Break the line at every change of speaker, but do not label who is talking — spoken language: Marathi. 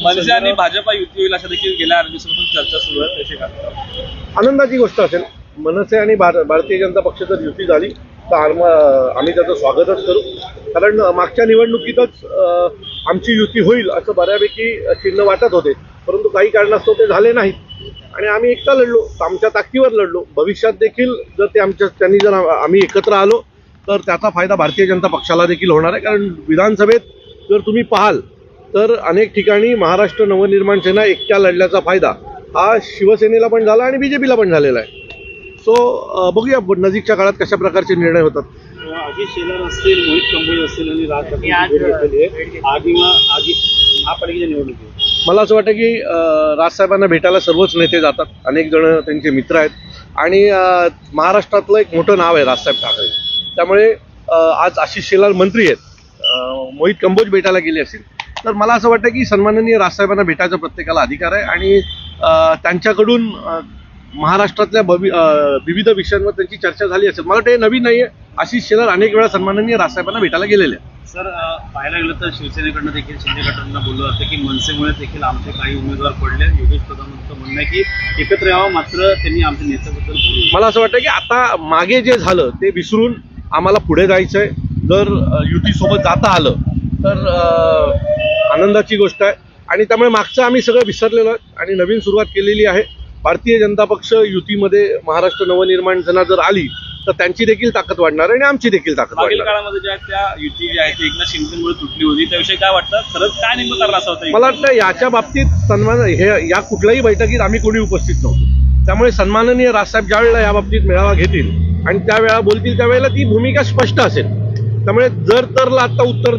मनसे आणि भाजपा युती होईल अशा देखील गेल्या 8 दिवसांपासून चर्चा सुरू आहे, कशी काय?
आनंदाची गोष्ट असेल. मनसे आणि भारतीय जनता पक्ष जर युती झाली तर आम्ही त्याचं स्वागतच करू. कारण मागच्या निवडणुकीतच आमची युती होईल असं बऱ्यापैकी चिन्ह वाटत होते, परंतु काही कारणास्तव ते झाले नाहीत आणि आम्ही एकटा लढलो, आमच्या ताकदीवर लढलो. भविष्यात देखील जर त्यांनी आम्ही एकत्र आलो तर त्याचा फायदा भारतीय जनता पक्षाला देखील होणार आहे. कारण विधानसभेत जर तुम्ही पाहाल तर अनेक ठिकाणी महाराष्ट्र नवनिर्माण सेना एकट्या लढल्याचा फायदा हा शिवसेनेला पण झाला आणि बीजेपीला पण झालेला आहे. सो बघूया नजीकच्या काळात कशा प्रकारचे निर्णय होतात.
अजित शेलार असतील, मोहित कंबोज असतील आणि राज ठाकरे महापालिकेच्या निवडणुकीत
मला असं वाटतं की राजसाहेबांना भेटायला सर्वच नेते जातात, अनेक जण त्यांचे मित्र आहेत आणि महाराष्ट्रातलं एक मोठं नाव आहे राजसाहेब ठाकरे. त्यामुळे आज आशिष शेलार मंत्री आहेत, मोहित कंबोज भेटायला गेले असतील, तर मला असं वाटतं की सन्माननीय राजसाहेबांना भेटायचा प्रत्येकाला अधिकार आहे आणि त्यांच्याकडून महाराष्ट्रातल्या विविध विषयांवर त्यांची चर्चा झाली असेल. मला वाटतं हे नवीन नाही आहे. आशिष शेलार अनेक वेळा सन्माननीय राजसाहेबांना भेटायला गेलेले आहेत.
सर, पाहायला गेलं तर शिवसेनेकडनं देखील शिंदे गटांना बोललं जातं की मनसेमुळे देखील आमचे काही उमेदवार पडले. योगेश प्रधानांचं म्हणणं आहे की एकत्र यावं, मात्र त्यांनी आमच्या नेत्याबद्दल बोलू.
मला असं वाटतं की आता मागे जे झालं ते विसरून आम्हाला पुढे जायचं आहे. जर युतीसोबत जाता आलं तर आनंदाची गोष्ट आहे आणि त्यामुळे मागचं आम्ही सगळं विसरलेलो आहे आणि नवीन सुरुवात केलेली आहे. भारतीय जनता पक्ष युतीमध्ये महाराष्ट्र नवनिर्माण सेना जर आली तर त्यांची देखील ताकद वाढणार आणि आमची देखील ताकद वाढणार.
मागील काळामध्ये ज्या त्या युती जी आहे ती एकनाथ शिंदेमुळे तुटली होती, त्याविषयी काय वाटतं? खरंच काय नेमकं कारण असं होतं?
मला वाटतं याच्या बाबतीत या कुठल्याही बैठकीत आम्ही कोणी उपस्थित नव्हतो. त्यामुळे सन्माननीय राजसाहेब ज्या वेळेला या बाबतीत मेळावा घेतील आणि त्यावेळेला बोलतील त्यावेळेला ती भूमिका स्पष्ट असेल. त्यामुळे जर तरला आता उत्तर